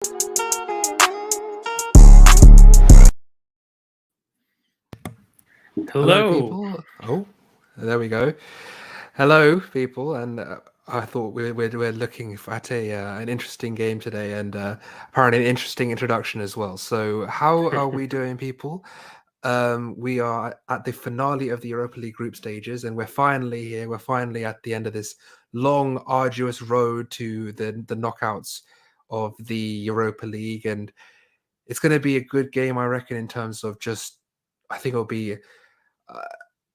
Hello, Hello. people. Oh, there we go. Hello, people, and I thought we're looking at an interesting game today, and apparently an interesting introduction as well. So, how are we doing, people? We are at the finale of the Europa League group stages, and we're finally here. We're finally at the end of this long, arduous road to the knockouts of the Europa League, and it's going to be a good game, I reckon, in terms of just. I think it'll be. Uh,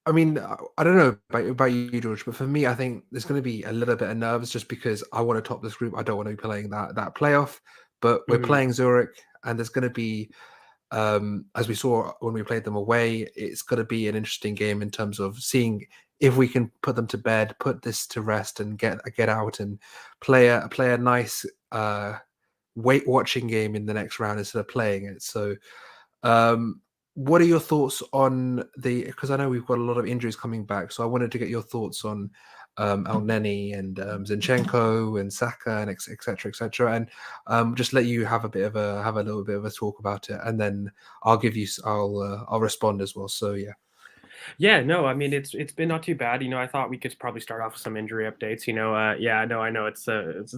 I mean, I don't know about you, George, but for me, I think there's going to be a little bit of nerves just because I want to top this group. I don't want to be playing that playoff, but we're Mhm. playing Zurich, and there's going to be, as we saw when we played them away, it's going to be an interesting game in terms of seeing if we can put them to bed, put this to rest, and get out and play a nice weight watching game in the next round instead of playing it. So. Um, what are your thoughts on the? Because I know we've got a lot of injuries coming back, so I wanted to get your thoughts on El Neni and Zinchenko and Saka and et cetera, et cetera, and just let you have a little bit of a talk about it, and then I'll respond as well. So yeah. Yeah, no, I mean it's been not too bad. I thought we could probably start off with some injury updates. Yeah, I know it's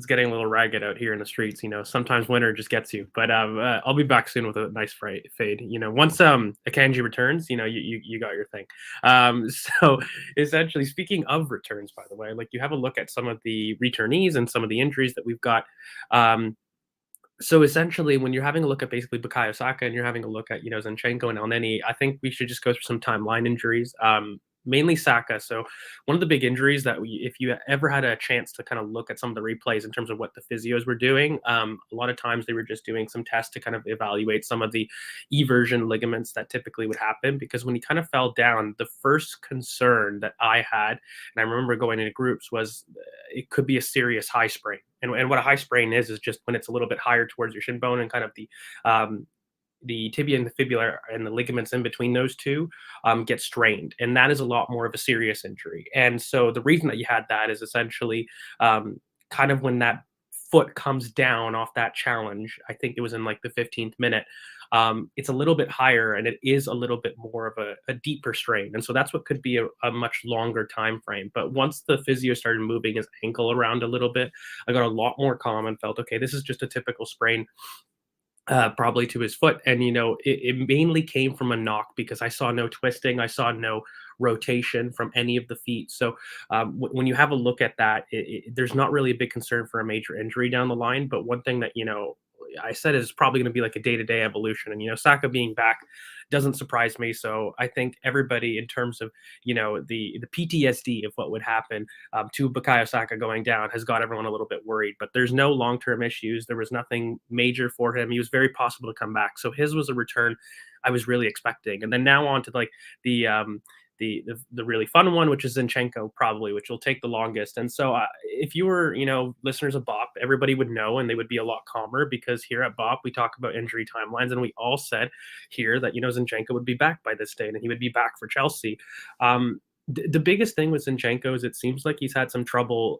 getting a little ragged out here in the streets. Sometimes winter just gets you. But I'll be back soon with a nice fade. Once Akanji returns, you got your thing. So essentially, speaking of returns, by the way, like you have a look at some of the returnees and some of the injuries that we've got. So essentially, when you're having a look at basically Bukayo Saka and you're having a look at Zinchenko and Elneny, I think we should just go through some timeline injuries. Mainly Saka. So one of the big injuries that if you ever had a chance to kind of look at some of the replays in terms of what the physios were doing, a lot of times they were just doing some tests to kind of evaluate some of the eversion ligaments that typically would happen. Because when he kind of fell down, the first concern that I had, and I remember going into groups, was it could be a serious high sprain. And what a high sprain is just when it's a little bit higher towards your shin bone and kind of the tibia and the fibula and the ligaments in between those two get strained. And that is a lot more of a serious injury. And so the reason that you had that is essentially kind of when that foot comes down off that challenge. I think it was in like the 15th minute. It's a little bit higher and it is a little bit more of a deeper strain. And so that's what could be a much longer time frame. But once the physio started moving his ankle around a little bit, I got a lot more calm and felt, okay, this is just a typical sprain, probably to his foot. And, it mainly came from a knock because I saw no twisting. I saw no rotation from any of the feet. So when you have a look at that, there's not really a big concern for a major injury down the line. But one thing that, I said is probably going to be like a day-to-day evolution. And, Saka being back doesn't surprise me. So I think everybody in terms of, the PTSD of what would happen to Bukayo Saka going down has got everyone a little bit worried. But there's no long-term issues. There was nothing major for him. He was very possible to come back. So his was a return I was really expecting. And then now on to like the the really fun one, which is Zinchenko, probably, which will take the longest. And so, if you were, listeners of BoP, everybody would know, and they would be a lot calmer because here at BoP we talk about injury timelines, and we all said here that Zinchenko would be back by this date, and he would be back for Chelsea. The biggest thing with Zinchenko is it seems like he's had some trouble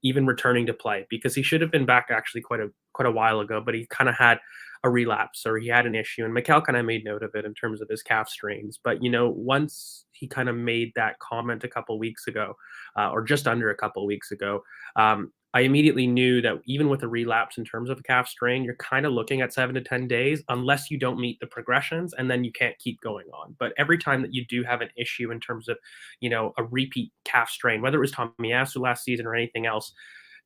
even returning to play because he should have been back actually quite a while ago, but he kind of had a relapse or he had an issue. And Mikel kind of made note of it in terms of his calf strains. But once he kind of made that comment a couple weeks ago, or just under a couple weeks ago, I immediately knew that even with a relapse in terms of a calf strain, you're kind of looking at 7 to 10 days unless you don't meet the progressions, and then you can't keep going on. But every time that you do have an issue in terms of, a repeat calf strain, whether it was Tomiyasu last season or anything else,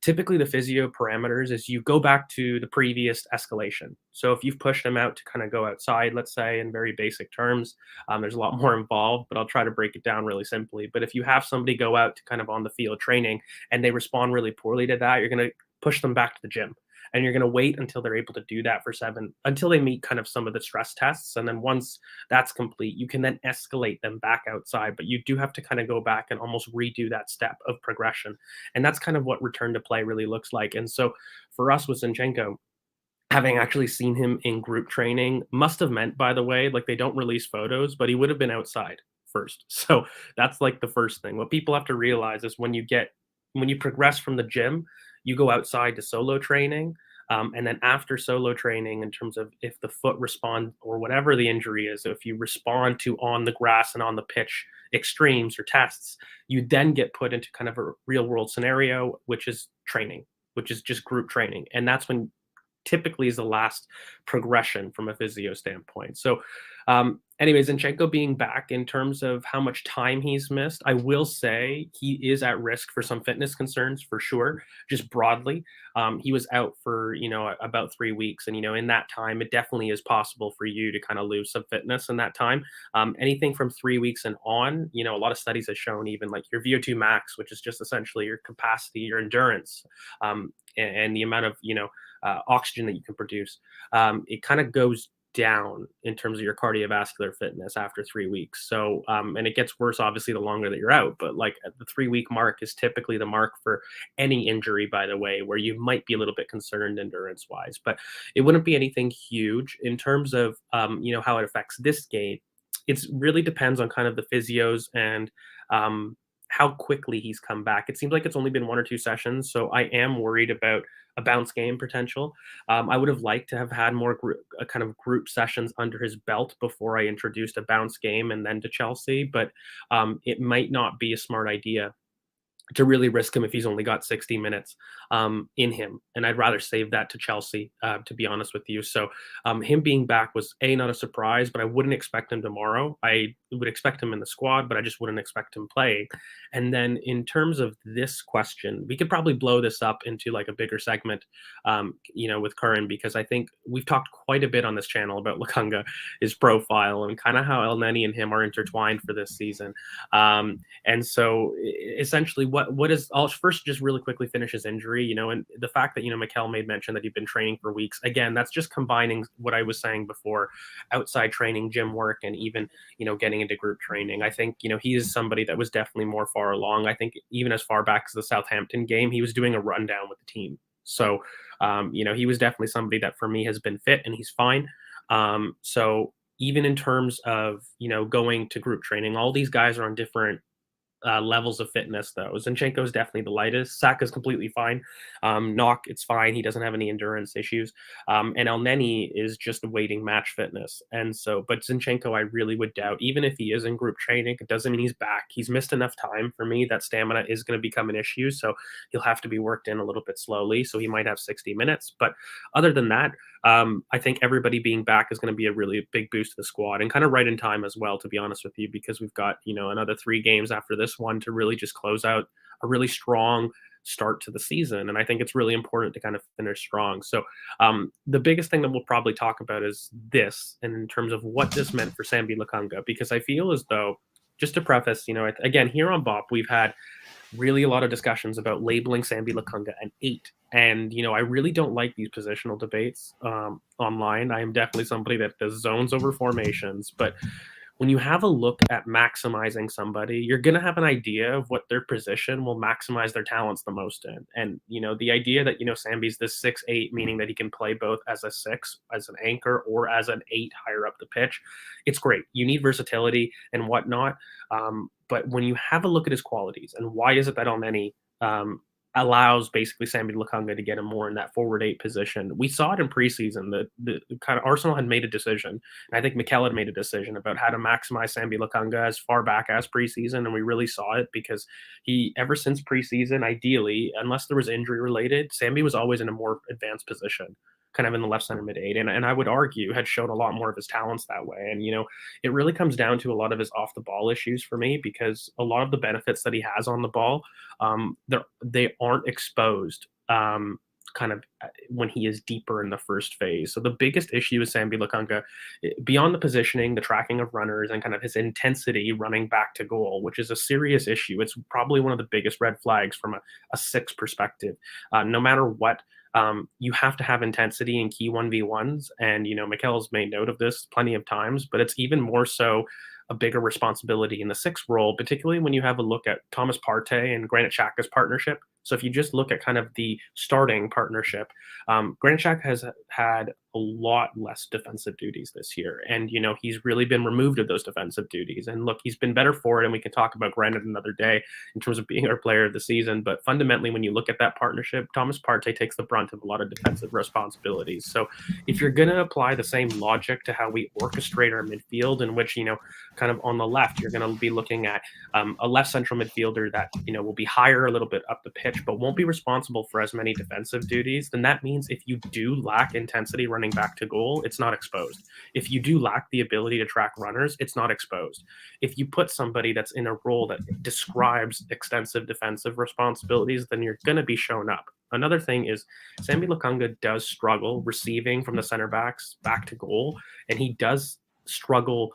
typically the physio parameters is you go back to the previous escalation. So if you've pushed them out to kind of go outside, let's say in very basic terms, there's a lot more involved, but I'll try to break it down really simply. But if you have somebody go out to kind of on the field training and they respond really poorly to that, you're going to push them back to the gym. And you're going to wait until they're able to do that until they meet kind of some of the stress tests. And then once that's complete, you can then escalate them back outside. But you do have to kind of go back and almost redo that step of progression. And that's kind of what return to play really looks like. And so for us with Zinchenko, having actually seen him in group training must have meant, by the way, like they don't release photos, but he would have been outside first. So that's like the first thing. What people have to realize is when you progress from the gym, you go outside to solo training. And then after solo training, in terms of if the foot respond or whatever the injury is, if you respond to on the grass and on the pitch extremes or tests, you then get put into kind of a real world scenario, which is training, which is just group training. And that's when typically is the last progression from a physio standpoint. So, anyways, Zinchenko being back in terms of how much time he's missed, I will say he is at risk for some fitness concerns for sure. Just broadly, he was out for about 3 weeks, and in that time, it definitely is possible for you to kind of lose some fitness in that time. Anything from 3 weeks and on, a lot of studies have shown even like your VO2 max, which is just essentially your capacity, your endurance, and the amount of oxygen that you can produce, it kind of goes down in terms of your cardiovascular fitness after 3 weeks. So, and it gets worse obviously the longer that you're out. But like at the 3 week mark is typically the mark for any injury, by the way, where you might be a little bit concerned endurance wise. But it wouldn't be anything huge in terms of how it affects this game. It really depends on kind of the physios and how quickly he's come back. It seems like it's only been 1 or 2 sessions, so I am worried about a bounce game potential. I would have liked to have had more kind of group sessions under his belt before I introduced a bounce game and then to Chelsea, but it might not be a smart idea to really risk him if he's only got 60 minutes in him. And I'd rather save that to Chelsea, to be honest with you. So him being back was not a surprise, but I wouldn't expect him tomorrow. I would expect him in the squad, but I just wouldn't expect him playing. And then in terms of this question, we could probably blow this up into like a bigger segment, with Curran, because I think we've talked quite a bit on this channel about Lukunga, his profile, and kind of how El Neni and him are intertwined for this season. And so essentially what is, I'll first just really quickly finish his injury, and the fact that, Mikel made mention that he'd been training for weeks. Again, that's just combining what I was saying before, outside training, gym work, and even, getting into group training. I think, he is somebody that was definitely more far along. I think even as far back as the Southampton game, he was doing a rundown with the team. So, he was definitely somebody that for me has been fit and he's fine. So even in terms of, going to group training, all these guys are on different levels of fitness, though. Zinchenko is definitely the lightest. Saka's completely fine. Knock, it's fine. He doesn't have any endurance issues. And El Neni is just awaiting match fitness. And so, but Zinchenko, I really would doubt, even if he is in group training, it doesn't mean he's back. He's missed enough time for me that stamina is going to become an issue. So he'll have to be worked in a little bit slowly. So he might have 60 minutes. But other than that, I think everybody being back is going to be a really big boost to the squad, and kind of right in time as well, to be honest with you, because we've got, another 3 games after this one to really just close out a really strong start to the season. And I think it's really important to kind of finish strong. So the biggest thing that we'll probably talk about is this, and in terms of what this meant for Sambi Lukunga, because I feel as though, just to preface, again, here on BoP, we've had really a lot of discussions about labeling Sambi Lukunga an 8. And, I really don't like these positional debates online. I am definitely somebody that does zones over formations. But when you have a look at maximizing somebody, you're going to have an idea of what their position will maximize their talents the most in. And, the idea that, Sambi's this 6'8", meaning that he can play both as a 6, as an anchor, or as an 8 higher up the pitch, it's great. You need versatility and whatnot. But when you have a look at his qualities, and why is it that El Neni allows basically Sambi Lukunga to get him more in that forward 8 position? We saw it in preseason. The kind of Arsenal had made a decision, and I think Mikel had made a decision about how to maximize Sambi Lukunga as far back as preseason, and we really saw it because he, ever since preseason, ideally, unless there was injury related, Sambi was always in a more advanced position, kind of in the left center mid 8, and I would argue had shown a lot more of his talents that way. And it really comes down to a lot of his off the ball issues for me, because a lot of the benefits that he has on the ball, they aren't exposed kind of when he is deeper in the first phase. So the biggest issue is Sambi Lukunga, beyond the positioning, the tracking of runners, and kind of his intensity running back to goal, which is a serious issue. It's probably one of the biggest red flags from a 6 perspective. No matter what, you have to have intensity in key 1v1s. And, Mikel's made note of this plenty of times, but it's even more so a bigger responsibility in the 6 role, particularly when you have a look at Thomas Partey and Granit Xhaka's partnership. So if you just look at kind of the starting partnership, Granit Xhaka has had a lot less defensive duties this year, and he's really been removed of those defensive duties. And look, he's been better for it, and we can talk about Granit another day in terms of being our player of the season. But fundamentally, when you look at that partnership, Thomas Partey takes the brunt of a lot of defensive responsibilities. So if you're going to apply the same logic to how we orchestrate our midfield, in which kind of on the left, you're going to be looking at a left central midfielder that will be higher a little bit up the pitch, but won't be responsible for as many defensive duties. Then that means if you do lack intensity running back to goal, it's not exposed. If you do lack the ability to track runners, it's not exposed. If you put somebody that's in a role that describes extensive defensive responsibilities, then you're going to be shown up. Another thing is Sambi Lokonga does struggle receiving from the center backs back to goal, and he does struggle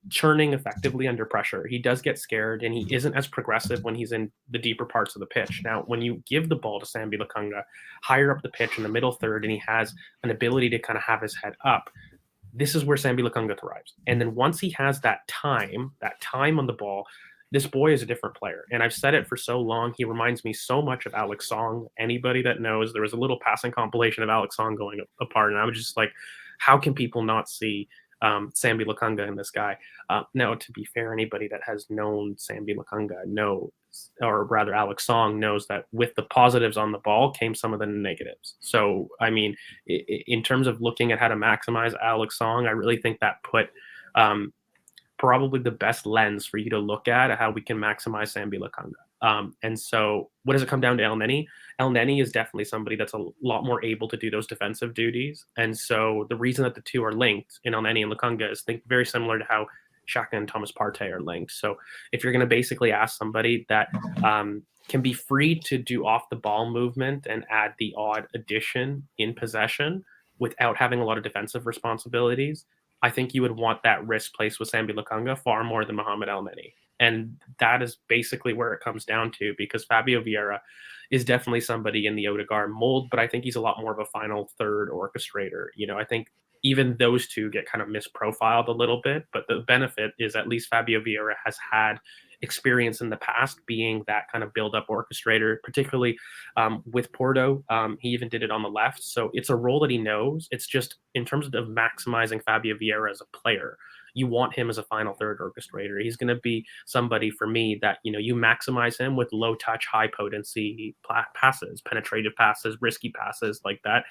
churning effectively under pressure. He does get scared, and he isn't as progressive when he's in the deeper parts of the pitch. Now, when you give the ball to Sambi Lokonga higher up the pitch in the middle third, and he has an ability to kind of have his head up, this is where Sambi Lokonga thrives. And then once he has that time on the ball, this boy is a different player. And I've said it for so long. He reminds me so much of Alex Song. Anybody that knows, there was a little passing compilation of Alex Song going apart, and I was just like, how can people not see Sambi Lokonga in this guy? Now, to be fair, anybody that has known Sambi Lokonga knows, or rather Alex Song knows, that with the positives on the ball came some of the negatives. So, I mean, in terms of looking at how to maximize Alex Song, I really think that put probably the best lens for you to look at how we can maximize Sambi Lokonga. And so what does it come down to Elneny? Elneny is definitely somebody that's a lot more able to do those defensive duties. And so the reason that the two are linked in Elneny and Lokonga is very similar to how Xhaka and Thomas Partey are linked. So if you're going to basically ask somebody that can be free to do off the ball movement and add the odd addition in possession without having a lot of defensive responsibilities, I think you would want that risk placed with Sambi Lokonga far more than Mohamed Elneny. And that is basically where it comes down to, because Fabio Vieira is definitely somebody in the Odegaard mold, but I think he's a lot more of a final third orchestrator. I think even those two get kind of misprofiled a little bit, but the benefit is at least Fabio Vieira has had experience in the past being that kind of build-up orchestrator, particularly with Porto. He even did it on the left. So it's a role that he knows. It's just in terms of maximizing Fabio Vieira as a player, you want him as a final third orchestrator. He's going to be somebody for me that, you maximize him with low touch, high potency passes, penetrative passes, risky passes. Like that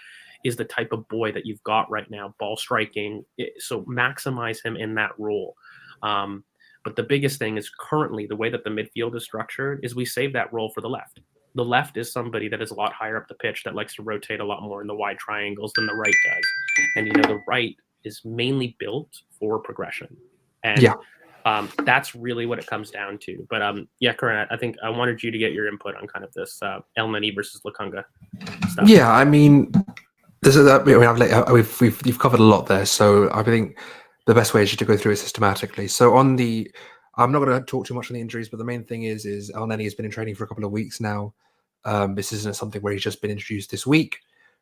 is the type of boy that you've got right now, ball striking. So maximize him in that role. But the biggest thing is currently the way that the midfield is structured is we save that role for the left. The left is somebody that is a lot higher up the pitch that likes to rotate a lot more in the wide triangles than the right does. And, the right is mainly built for progression. And Yeah. That's really what it comes down to. But yeah, Corinne, I think I wanted you to get your input on kind of this Elneny versus Lokonga stuff. Yeah, I mean, you've covered a lot there, so I think the best way is just to go through it systematically. So I'm not going to talk too much on the injuries, but the main thing is Elneny has been in training for a couple of weeks now. This isn't something where he's just been introduced this week.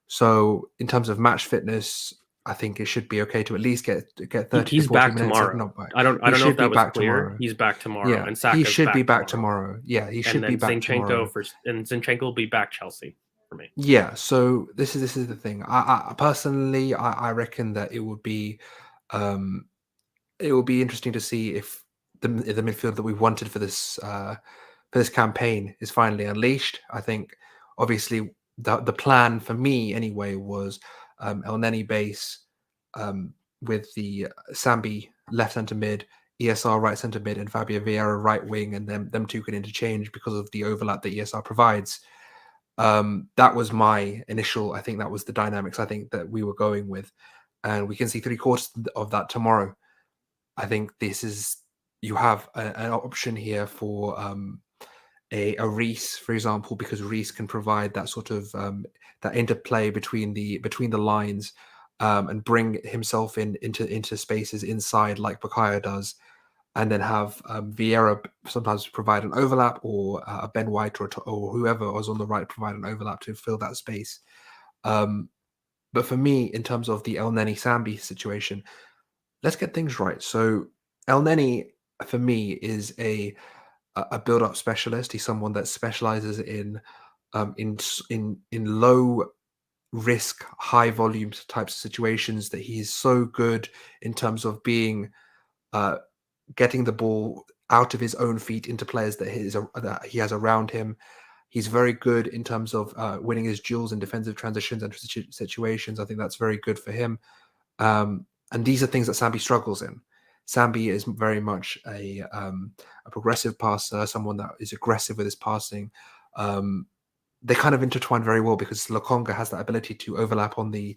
So in terms of match fitness, I think it should be okay to at least get 30 He's to 40 back minutes. tomorrow. I don't know if that was clear. Tomorrow. He's back tomorrow. Yeah, and Saka's he should be back tomorrow. Yeah, he should be back tomorrow. And Zinchenko will be back Chelsea for me. Yeah, so this is the thing. I personally, I reckon that it would be interesting to see if the midfield that we wanted for this campaign is finally unleashed. I think obviously the plan for me anyway was Elneny base with the Sambi left centre mid, ESR right centre mid, and Fabio Vieira right wing, and them two can interchange because of the overlap that ESR provides. That was my initial. I think that was the dynamics I think that we were going with, and we can see 3/4 of that tomorrow. I think you have an option here for a Reece, for example, because Reece can provide that sort of that interplay between the lines and bring himself into spaces inside like Bukayo does, and then have Vieira sometimes provide an overlap, or Ben White or whoever was on the right provide an overlap to fill that space. But for me, in terms of the Elneny Sambi situation, let's get things right. So Elneny, for me, is a build-up specialist. He's someone that specializes in in low risk, high volume types of situations, that he's so good in terms of being getting the ball out of his own feet into players that he has around him. He's very good in terms of winning his duels in defensive transitions and situations. I think that's very good for him. And these are things that Sambi struggles in. Sambi is very much a progressive passer, someone that is aggressive with his passing. They kind of intertwine very well because Lokonga has that ability to overlap on the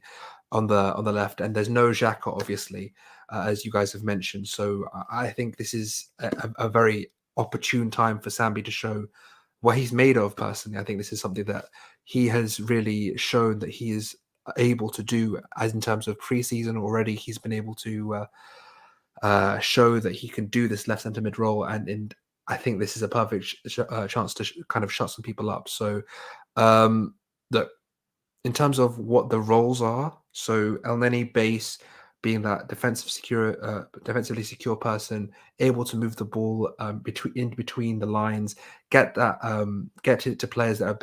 left, and there's no Xhaka, obviously, as you guys have mentioned. So I think this is a very opportune time for Sambi to show what he's made of. Personally, I think this is something that he has really shown that he is able to do. As in terms of preseason already, he's been able to show that he can do this left centre mid role, and I think this is a perfect chance to kind of shut some people up. So, look, in terms of what the roles are, so El Neni base being that defensively secure person, able to move the ball between the lines, get it to players that are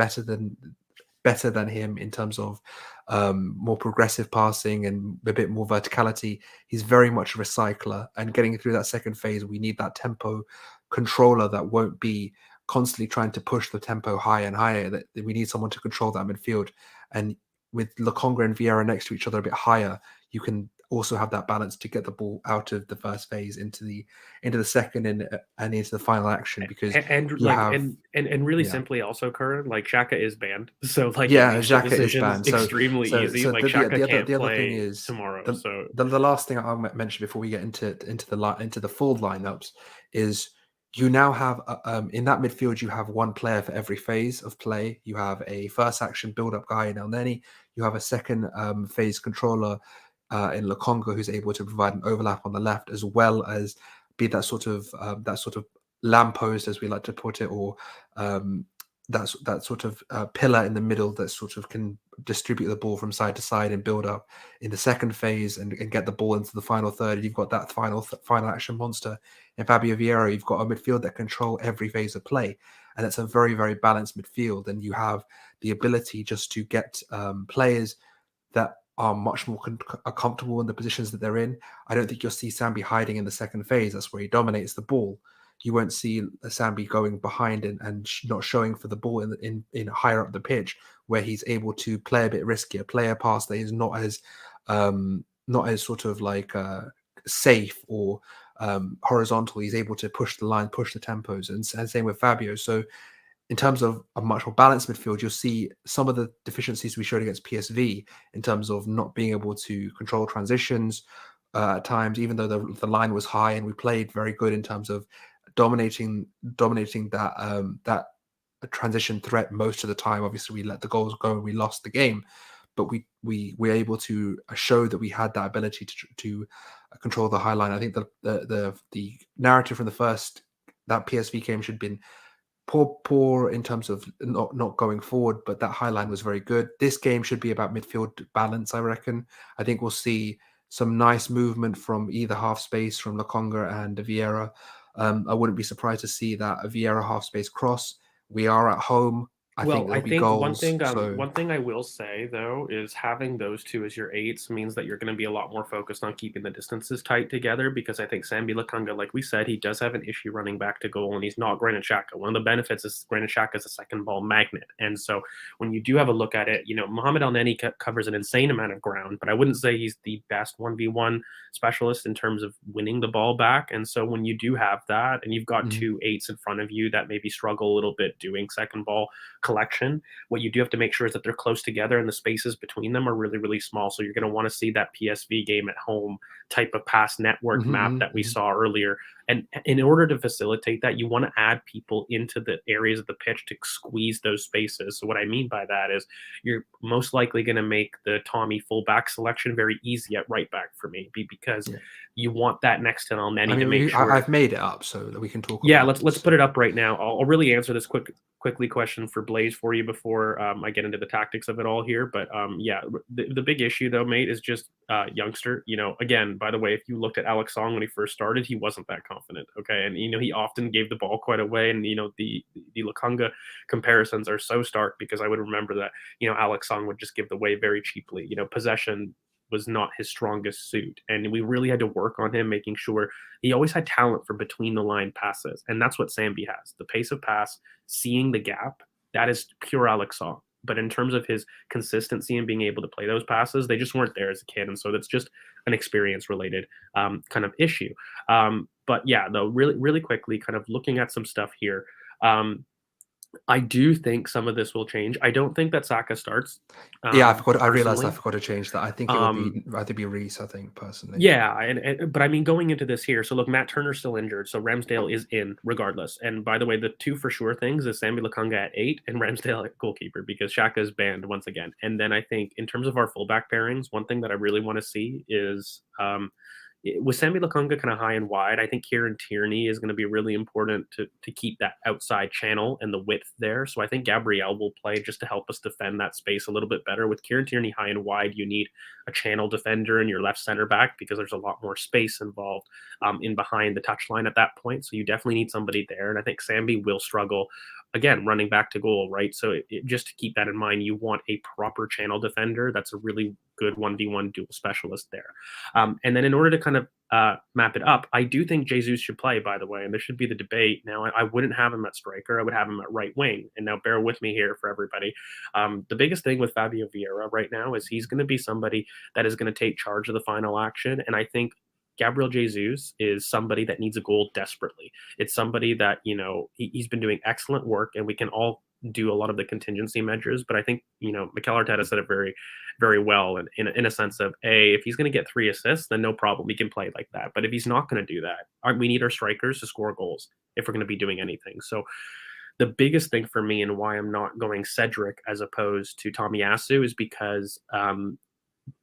better than him in terms of more progressive passing and a bit more verticality. He's very much a recycler, and getting through that second phase, we need that tempo controller that won't be constantly trying to push the tempo higher and higher. That we need someone to control that midfield, and with Lokonga and Vieira next to each other a bit higher, you can also have that balance to get the ball out of the first phase into the second and into the final action, because and you like have and really yeah. simply also, Curran, like Xhaka is banned, so like it Yeah, makes the Xhaka is decisions banned. extremely easy. Like Xhaka can't The other thing play is tomorrow, the so the last thing I'll mention before we get into the full lineups is you now have in that midfield you have one player for every phase of play. You have a first action build up guy in El Neni. You have a second phase controller in Lokonga, who's able to provide an overlap on the left, as well as be that sort of lamppost, as we like to put it, or that sort of pillar in the middle that sort of can distribute the ball from side to side and build up in the second phase and get the ball into the final third. And you've got that final action monster in Fabio Vieira. You've got a midfield that control every phase of play, and it's a very, very balanced midfield. And you have the ability just to get players that are much more comfortable in the positions that they're in. I don't think you'll see Sambi hiding in the second phase. That's where he dominates the ball. You won't see Sambi going behind and not showing for the ball in higher up the pitch, where he's able to play a bit riskier, play a pass that is not as sort of like safe or horizontal. He's able to push the line, push the tempos, and same with Fabio. So in terms of a much more balanced midfield, you'll see some of the deficiencies we showed against PSV in terms of not being able to control transitions at times, even though the line was high and we played very good in terms of dominating that transition threat most of the time. Obviously, we let the goals go and we lost the game, but we were able to show that we had that ability to control the high line. I think the narrative from that PSV game should have been poor in terms of not going forward, but that high line was very good. This game should be about midfield balance, I reckon. I think we'll see some nice movement from either half space from Lokonga and Vieira. I wouldn't be surprised to see that a Vieira half space cross. We are at home. I think Well, I there'll be think goals. So one thing I will say though is having those two as your eights means that you're going to be a lot more focused on keeping the distances tight together, because I think Sambi Lakanga, like we said, he does have an issue running back to goal, and he's not Granit Xhaka. One of the benefits is Granit Xhaka is a second ball magnet, and so when you do have a look at it, Mohamed El Neni covers an insane amount of ground, but I wouldn't say he's the best 1v1 specialist in terms of winning the ball back. And so when you do have that, and you've got two eights in front of you that maybe struggle a little bit doing second ball collection, what you do have to make sure is that they're close together and the spaces between them are really, really small. So you're going to want to see that PSV game at home type of pass network map that we saw earlier. And in order to facilitate that, you want to add people into the areas of the pitch to squeeze those spaces. So what I mean by that is you're most likely going to make the Tommy fullback selection very easy at right back for me, because you want that next to El Neni to make sure. I've made it up so that we can talk. Yeah, about let's put it up right now. I'll really answer this quickly question for Blaze for you before I get into the tactics of it all here. But yeah, the big issue though, mate, is just youngster. Again, by the way, if you looked at Alex Song when he first started, he wasn't that confident. Okay, and he often gave the ball quite away, and the Lukunga comparisons are so stark because I would remember that Alex Song would just give the way very cheaply. Possession was not his strongest suit. And we really had to work on him, making sure he always had talent for between the line passes. And that's what Sambi has. The pace of pass, seeing the gap, that is pure Alex Song. But in terms of his consistency and being able to play those passes, they just weren't there as a kid. And so that's just an experience related kind of issue. But yeah, though, really, really quickly, kind of looking at some stuff here. I do think some of this will change. I don't think that Saka starts. Yeah, I forgot. I realized I Personally. forgot to change that. I think it would Um, be rather be Reese. I think personally. Yeah, but I mean, going into this here, so look, Matt Turner's still injured, so Ramsdale is in regardless. And by the way, the two for sure things is Sammy Lokonga at 8 and Ramsdale at goalkeeper because Shaka is banned once again. And then I think in terms of our fullback pairings, one thing that I really want to see is with Sammy Lokonga kind of high and wide, I think Kieran Tierney is going to be really important to keep that outside channel and the width there. So I think Gabriel will play just to help us defend that space a little bit better. With Kieran Tierney high and wide, you need a channel defender in your left center back because there's a lot more space involved in behind the touchline at that point. So you definitely need somebody there. And I think Sambi will struggle again running back to goal, right? So just to keep that in mind, you want a proper channel defender that's a really good 1v1 dual specialist there. And then in order to kind of map it up, I do think Jesus should play, by the way, and there should be the debate. Now, I wouldn't have him at striker. I would have him at right wing. And now bear with me here for everybody. The biggest thing with Fabio Vieira right now is he's going to be somebody that is going to take charge of the final action. And I think Gabriel Jesus is somebody that needs a goal desperately. It's somebody that, he's been doing excellent work, and we can all do a lot of the contingency measures. But I think, Mikel Arteta said it very, very well in a sense of, if he's going to get 3 assists, then no problem. He can play like that. But if he's not going to do that, we need our strikers to score goals if we're going to be doing anything. So the biggest thing for me and why I'm not going Cedric as opposed to Tomiyasu is because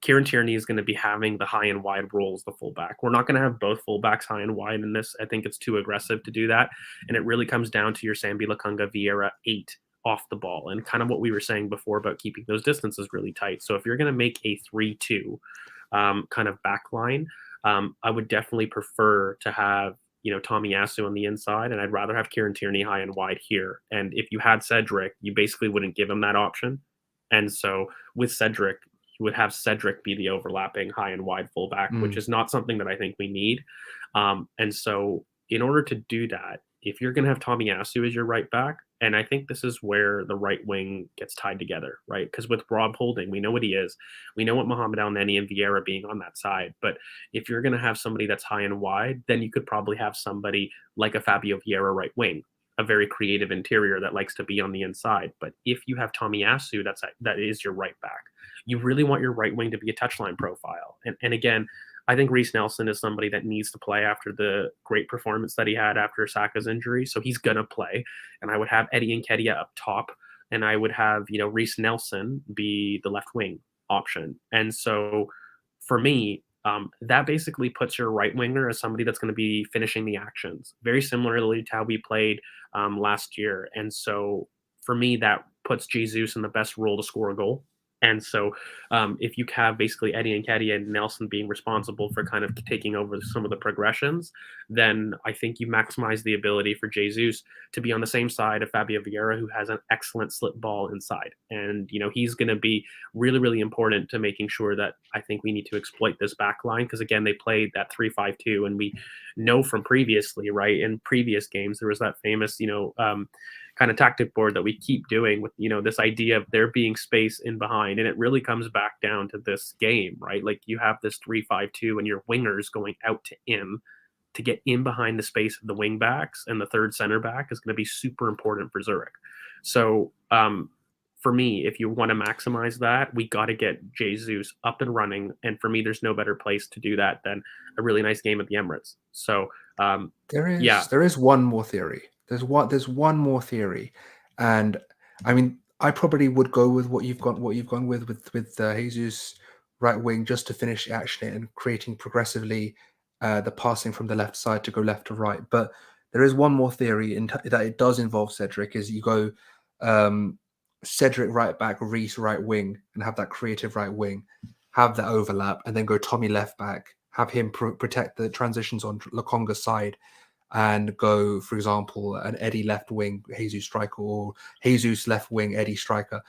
Kieran Tierney is going to be having the high and wide roles, the fullback. We're not going to have both fullbacks high and wide in this. I think it's too aggressive to do that. And it really comes down to your Sambi Lokonga Vieira 8 off the ball and kind of what we were saying before about keeping those distances really tight. So if you're going to make a 3-2 kind of back line, I would definitely prefer to have Tomiyasu on the inside, and I'd rather have Kieran Tierney high and wide here. And if you had Cedric, you basically wouldn't give him that option. And so with Cedric, you would have Cedric be the overlapping high and wide fullback, which is not something that I think we need. And so in order to do that, if you're going to have Tomiyasu as your right back, and I think this is where the right wing gets tied together, right? Because with Rob Holding, we know what he is. We know what Mohamed El Neni and Vieira being on that side. But if you're going to have somebody that's high and wide, then you could probably have somebody like a Fabio Vieira right wing, a very creative interior that likes to be on the inside. But if you have Tomiyasu, that is your right back. You really want your right wing to be a touchline profile. And again, I think Reece Nelson is somebody that needs to play after the great performance that he had after Saka's injury. So he's going to play. And I would have Eddie Nketiah up top. And I would have, Reece Nelson be the left wing option. And so for me, that basically puts your right winger as somebody that's going to be finishing the actions, very similarly to how we played last year. And so for me, that puts Jesus in the best role to score a goal. And so if you have basically Eddie Nketiah and Nelson being responsible for kind of taking over some of the progressions, then I think you maximize the ability for Jesus to be on the same side of Fabio Vieira, who has an excellent slip ball inside. And, he's going to be really, really important to making sure that I think we need to exploit this back line. Because, again, they played that 3-5-2. And we know from previously, right, in previous games, there was that famous, kind of tactic board that we keep doing with this idea of there being space in behind, and it really comes back down to this game, right? Like you have this 3-5-2 and your wingers going out to in to get in behind the space of the wing backs, and the third center back is going to be super important for Zurich. So for me, if you want to maximize that, we got to get Jesus up and running, and for me there's no better place to do that than a really nice game at the Emirates. So there is one more theory. There's one more theory, and I mean, I probably would go with what you've gone with Jesus right wing, just to finish the action and creating progressively the passing from the left side to go left to right. But there is one more theory that it does involve Cedric. Is you go Cedric right back, Reece right wing, and have that creative right wing, have that overlap, and then go Tommy left back, have him protect the transitions on Lokonga's side, and go, for example, an Eddie left wing, Jesus striker, or Jesus left wing, Eddie striker.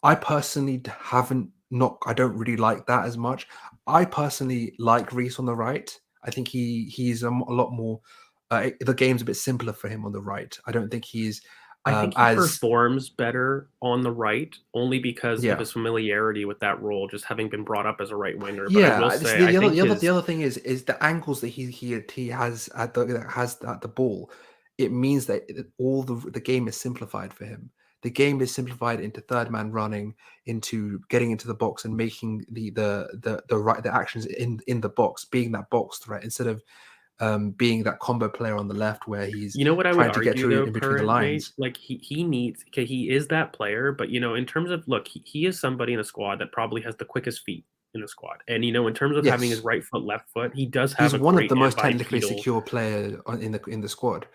I personally haven't not. I don't really like that as much. I personally like Reece on the right. I think he's a lot more. The game's a bit simpler for him on the right. I don't think he's I think he as performs better on the right only because of yeah. his familiarity with that role, just having been brought up as a right winger. But I will Yeah, say, I think the his other thing is the angles that he has at the ball. It means that all the game is simplified for him. The game is simplified into third man running, into getting into the box and making the actions in the box, being that box threat instead of being that combo player on the left where he's You know what I would trying to get argue through though, in between the currently? lines. Like he needs okay, he is that player, but in terms of look, he is somebody in a squad that probably has the quickest feet in the squad. And in terms of having his Yes, right foot, left foot, he does he's have a one of great the hand most by technically pedal. secure player in the squad.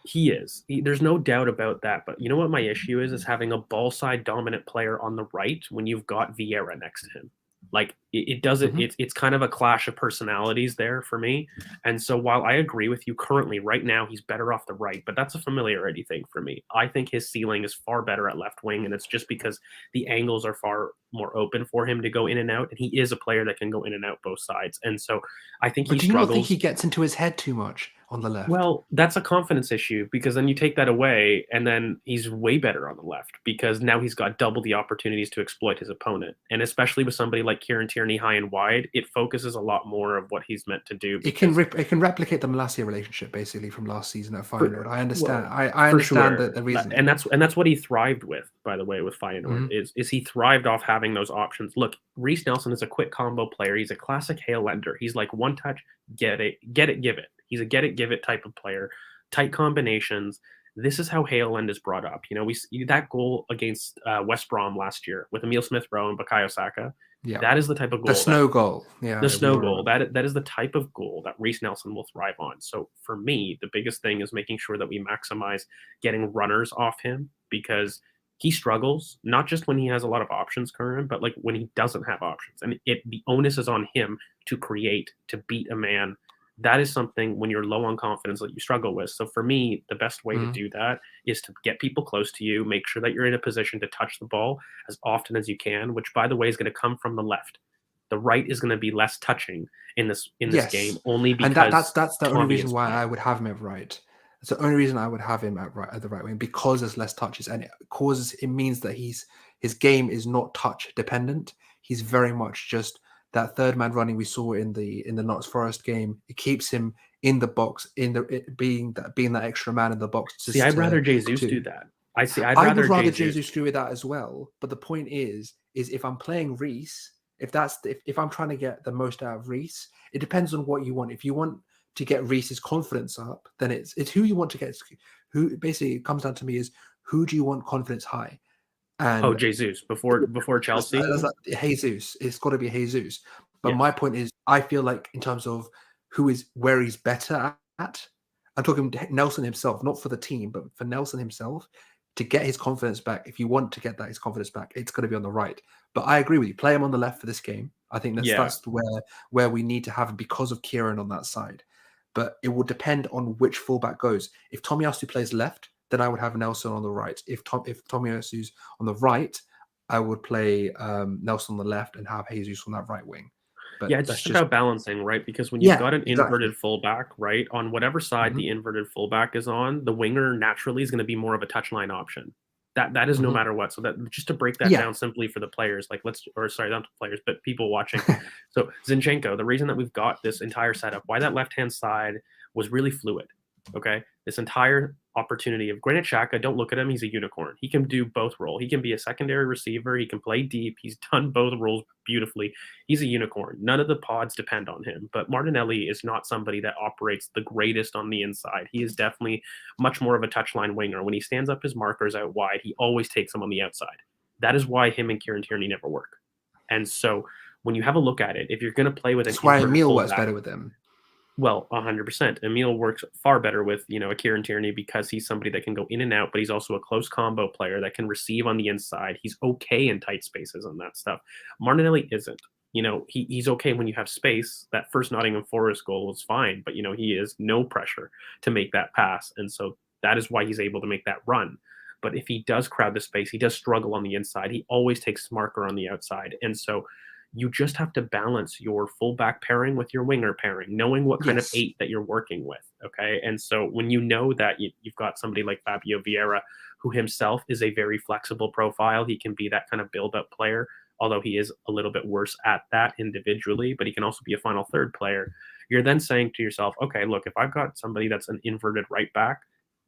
He is. There's no doubt about that. But you know what my issue is having a ball side dominant player on the right when you've got Vieira next to him. Like it does it. Mhm. It's kind of a clash of personalities there for me. And so while I agree with you currently, right now he's better off the right, but that's a familiarity thing for me. I think his ceiling is far better at left wing, and it's just because the angles are far more open for him to go in and out, and he is a player that can go in and out both sides. And so I think But he do you not think he struggles. gets into his head too much on the left? Well, that's a confidence issue because then you take that away, and then he's way better on the left because now he's got double the opportunities to exploit his opponent. And especially with somebody like Kieran Tierney high and wide, it focuses a lot more of what he's meant to do because It can replicate the Malacia relationship basically from last season at Feyenoord. for I understand. well, I for understand sure. the reasoning. And that's what he thrived with, by the way, with Feyenoord Hmm. is he thrived off having those options. Look, Reece Nelson is a quick combo player. He's a classic Hale ender. He's like one touch, get it, give it. He's a get it, give it type of player. Tight combinations. This is how Hale end is brought up. We see that goal against West Brom last year with Emil Smith Rowe and Bukayo Saka. Yeah, That is the type of the goal that snow goal. the Yeah, we snow were. goal. That is the type of goal that Reece Nelson will thrive on. So for me, the biggest thing is making sure that we maximize getting runners off him because he struggles not just when he has a lot of options current, but like when he doesn't have options, and the onus is on him to create to beat a man. That is something when you're low on confidence that you struggle with. So for me, the best way to Mhm. do that is to get people close to you, make sure that you're in a position to touch the ball as often as you can, which by the way is going to come from the left. The right is going to be less touching in this game Yes, only and because that's the only Tommy reason is why I better. would have him at right. It's the only reason I would have him at the right wing because there's less touches, and it means that his game is not touch dependent. He's very much just that third man running we saw in the Notts Forest game. It keeps him in the box, being that extra man in the box, See, just I'd rather Jesus to do that. I see. I'd I would rather rather Jesus. Jesus do with that as well. But the point is if I'm playing Reese, if I'm trying to get the most out of Reese, it depends on what you want. If you want to get Reese's confidence up, then it's who you want to get. Who basically it comes down to me is who do you want confidence high? Oh, And Jesus before Chelsea. that's like Jesus. It's got to be Jesus. But my Yes. point is, I feel like in terms of where he's better at, I'm talking Nelson himself, not for the team, but for Nelson himself to get his confidence back. If you want to get his confidence back, it's going to be on the right. But I agree with you. Play him on the left for this game. I think Yeah. that's where we need to have him because of Kieran on that side. But it will depend on which fullback goes. If Tomiyasu plays left, then I would have Nelson on the right. If Tomiyasu's on the right, I would play Nelson on the left and have Jesus on that right wing. Yeah, But it's that's just just about balancing, right? Because when you've yeah, got an exactly. inverted fullback, right, on whatever side Hmm. the inverted fullback is on, the winger naturally is going to be more of a touchline option. That is no Hmm. matter what. So that just to break that Yeah. down simply for the players, like or sorry, not the players, but people watching. So Zinchenko, the reason that we've got this entire setup, why that left hand side was really fluid. Okay, this entire opportunity of Granit Xhaka, don't look at him; he's a unicorn. He can do both roles. He can be a secondary receiver. He can play deep. He's done both roles beautifully. He's a unicorn. None of the pods depend on him. But Martinelli is not somebody that operates the greatest on the inside. He is definitely much more of a touchline winger. When he stands up his markers out wide, he always takes them on the outside. That is why him and Kieran Tierney never work. And so when you have a look at it, if you're going to play with an That's why inverted Emil works fullback, better with them. Well, 100%. Emil works far better with, a Kieran Tierney because he's somebody that can go in and out, but he's also a close combo player that can receive on the inside. He's okay in tight spaces and that stuff. Martinelli isn't. He's okay when you have space. That first Nottingham Forest goal was fine, but he is no pressure to make that pass. And so that is why he's able to make that run. But if he does crowd the space, he does struggle on the inside. He always takes marker on the outside. And so you just have to balance your fullback pairing with your winger pairing, knowing what kind of Yes. eight that you're working with. Okay. And so when you know that you've got somebody like Fabio Vieira, who himself is a very flexible profile, he can be that kind of build up player, although he is a little bit worse at that individually, but he can also be a final third player. You're then saying to yourself, okay, look, if I've got somebody that's an inverted right back,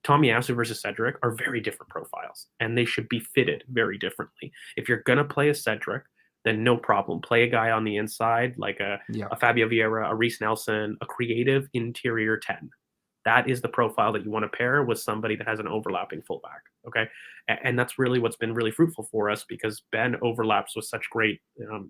Tomiyasu versus Cedric are very different profiles, and they should be fitted very differently. If you're going to play a Cedric, then no problem. Play a guy on the inside like Yeah. a Fabio Vieira, a Reece Nelson, a creative interior 10. That is the profile that you want to pair with somebody that has an overlapping fullback. Okay. And that's really what's been really fruitful for us because Ben overlaps with such great,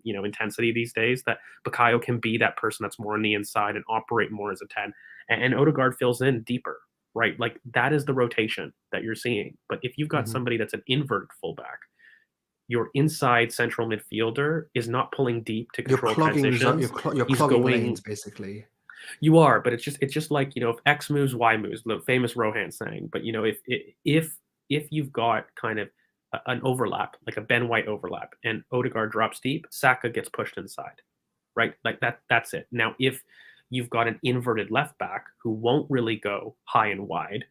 intensity these days that Bukayo can be that person that's more on the inside and operate more as a 10. And Odegaard fills in deeper, right? Like that is the rotation that you're seeing. But if you've got Hmm. somebody that's an inverted fullback, your inside central midfielder is not pulling deep to You're control clogging transitions. you're He's clogging going. lanes basically. You are, but it's just like if X moves, Y moves, the famous Rohan saying. But if you've got kind of an overlap, like a Ben White overlap, and Odegaard drops deep, Saka gets pushed inside, right? Like that. That's it. Now, if you've got an inverted left back who won't really go high and wide,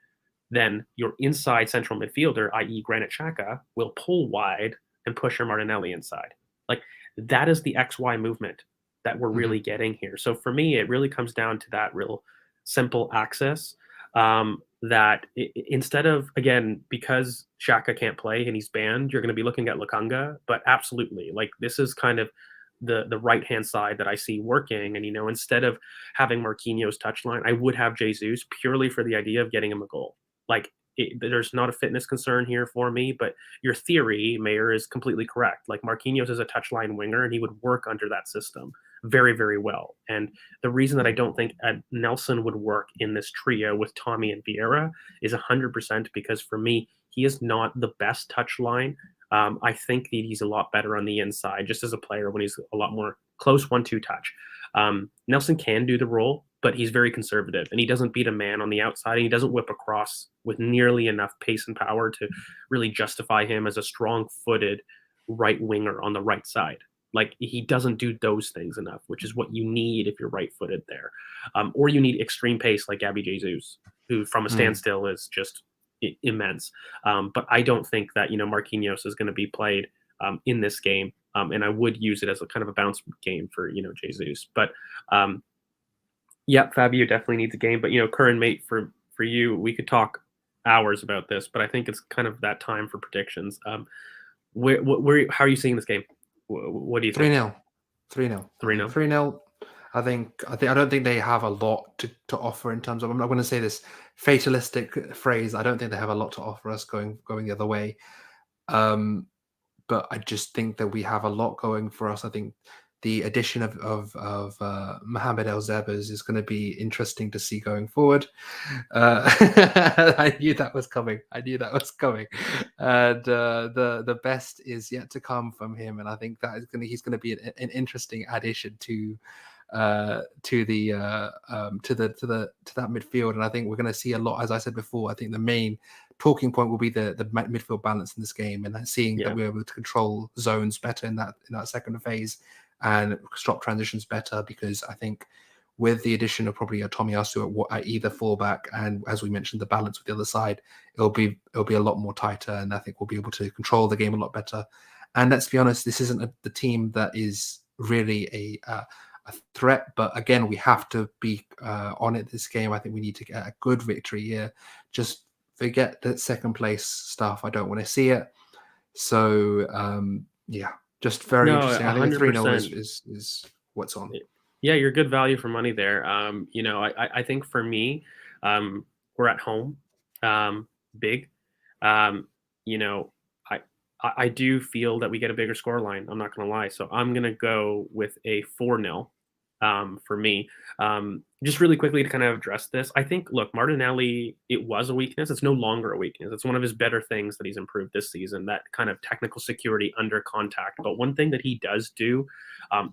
then your inside central midfielder, i.e., Granit Xhaka, will pull wide and push your Martinelli inside. Like that is the XY movement that we're Hmm. really getting here. So for me, it really comes down to that real simple axis. That instead of again because Xhaka can't play and he's banned, you're going to be looking at Lakanga. But absolutely, like this is kind of the right hand side that I see working. And instead of having Marquinhos touchline, I would have Jesus purely for the idea of getting him a goal. Like there's not a fitness concern here for me, but your theory, Mayor, is completely correct. Like Marquinhos is a touchline winger, and he would work under that system very, very well. And the reason that I don't think Nelson would work in this trio with Tommy and Vieira is 100% because for me, he is not the best touchline. I think that he's a lot better on the inside, just as a player when he's a lot more close 1-2 touch. Nelson can do the role, but he's very conservative and he doesn't beat a man on the outside and he doesn't whip across with nearly enough pace and power to really justify him as a strong footed right winger on the right side. Like he doesn't do those things enough, which is what you need if you're right footed there. Or you need extreme pace like Gabby Jesus, who from a Mm. standstill is just immense. But I don't think that, Marquinhos is going to be played in this game. And I would use it as a kind of a bounce game for, Jesus. But yeah, Fabio definitely needs a game. But current mate for you, we could talk hours about this, but I think it's kind of that time for predictions. How are you seeing this game? What do you think? 3-0. 3-0. I 3 think 0. 3-0. I don't think they have a lot to offer in terms of. I'm not going to say this fatalistic phrase. I don't think they have a lot to offer us going the other way. But I just think that we have a lot going for us. I think the addition of Mohamed El Zebers is going to be interesting to see going forward. I knew that was coming. I knew that was coming, and the best is yet to come from him. And I think that is he's going to be an interesting addition to that midfield. And I think we're going to see a lot. As I said before, I think the main talking point will be the midfield balance in this game, and seeing that Yeah. we're able to control zones better in that second phase and stop transitions better. Because I think with the addition of probably a Tomiyasu at either fullback, and as we mentioned, the balance with the other side, it'll be a lot more tighter, and I think we'll be able to control the game a lot better. And let's be honest, this isn't the team that is really a threat, but again, we have to be on it this game. I think we need to get a good victory here. Just forget that second place stuff. I don't want to see it. So yeah, just very No, interesting. I think a 3-0 100%. is what's on. Yeah, you're good value for money there. I think for me, we're at home, big. Um, you know, I I do feel that we get a bigger score line. I'm not gonna lie. So I'm gonna go with a 4-0 for me. Just really quickly to kind of address this, I think, look, Martinelli, it was a weakness. It's no longer a weakness. It's one of his better things that he's improved this season, that kind of technical security under contact. But one thing that he does do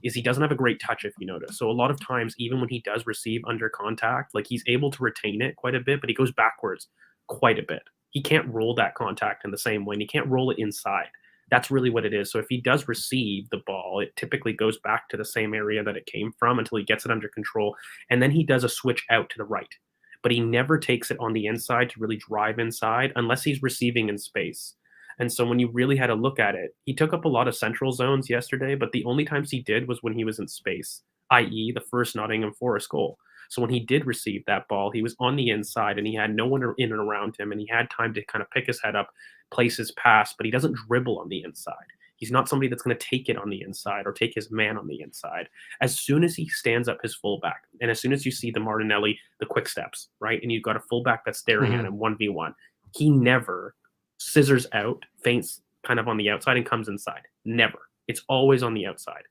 is he doesn't have a great touch, if you notice. So a lot of times, even when he does receive under contact, like he's able to retain it quite a bit, but he goes backwards quite a bit. He can't roll that contact in the same way, and he can't roll it inside. That's really what it is. So if he does receive the ball, it typically goes back to the same area that it came from until he gets it under control. And then he does a switch out to the right. But he never takes it on the inside to really drive inside unless he's receiving in space. And so when you really had to look at it, he took up a lot of central zones yesterday, but the only times he did was when he was in space, i.e., the first Nottingham Forest goal. So when he did receive that ball, he was on the inside and he had no one in and around him, and he had time to kind of pick his head up, place his pass, but he doesn't dribble on the inside. He's not somebody that's going to take it on the inside or take his man on the inside. As soon as he stands up his fullback, and as soon as you see the Martinelli, the quick steps, right, and you've got a fullback that's staring at him 1v1, he never scissors out, feints kind of on the outside, and comes inside. Never. It's always on the outside.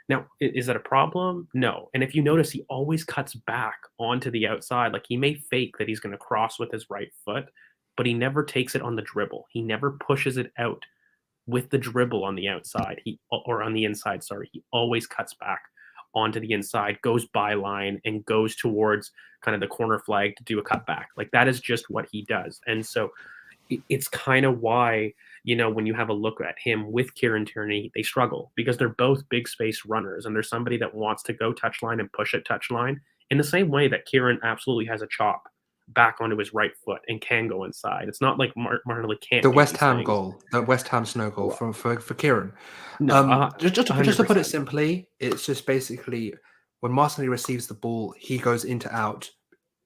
Now, is that a problem? No. And if you notice, he always cuts back onto the outside. Like he may fake that he's going to cross with his right foot, but he never takes it on the dribble. He never pushes it out with the dribble on the outside. Or on the inside, sorry. He always cuts back onto the inside, goes byline, and goes towards kind of the corner flag to do a cutback. Like that is just what he does. And so it's kind of why, when you have a look at him with Kieran Tierney, they struggle because they're both big space runners, and there's somebody that wants to go touchline and push it touchline in the same way that Kieran absolutely has a chop back onto his right foot and can go inside. It's not like Martinelli can't The do West these Ham things. goal, the West Ham snow goal Well, for Kieran. no, Just to put it 100%. simply, it's just basically when Martinelli receives the ball, he goes into out,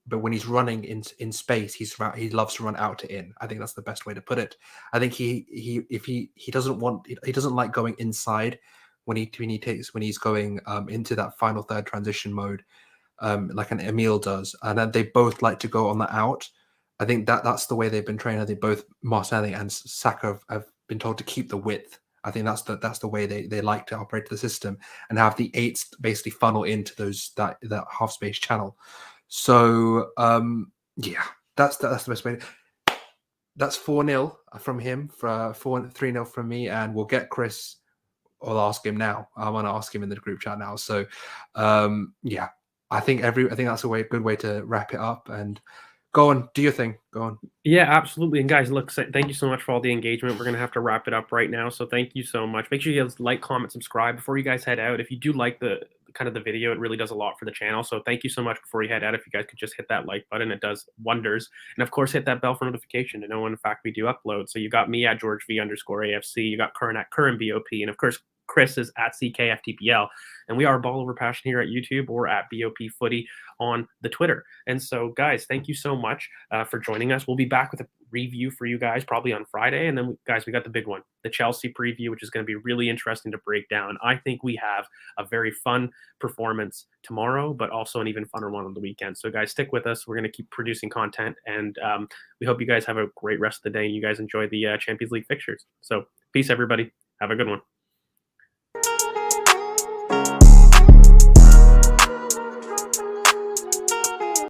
but when he's running in space, he loves to run out to in. I think that's the best way to put it. I think he doesn't like going inside when he's going into that final third transition mode, like an Emil does, and then they both like to go on the out. I think that's the way they've been trained. I think both Martinelli and Saka have been told to keep the width. I think that's the way they like to operate the system and have the eights basically funnel into that half space channel. So yeah, that's the best way. That's 4-0 from him, for 3-0 from me, and we'll get Chris. I'll ask him now. I want to ask him in the group chat now. So yeah, I think that's a good way to wrap it up. And go on, do your thing. Go on. Yeah, absolutely. And guys, look, thank you so much for all the engagement. We're going to have to wrap it up right now. So thank you so much. Make sure you guys like, comment, subscribe before you guys head out. If you do like the kind of the video, it really does a lot for the channel. So thank you so much before you head out. If you guys could just hit that like button, it does wonders. And of course, hit that bell for notification to know when, in fact, we do upload. So you got me at GeorgeV_AFC. You got Curran at Curran BOP. And of course, Chris is at CKFTPL. And we are Ball Over Passion here at YouTube, or at BOP Footy on the Twitter. And so, guys, thank you so much for joining us. We'll be back with a review for you guys probably on Friday. And then, guys, we got the big one, the Chelsea preview, which is going to be really interesting to break down. I think we have a very fun performance tomorrow, but also an even funner one on the weekend. So, guys, stick with us. We're going to keep producing content. And we hope you guys have a great rest of the day and you guys enjoy the Champions League fixtures. So, peace, everybody. Have a good one.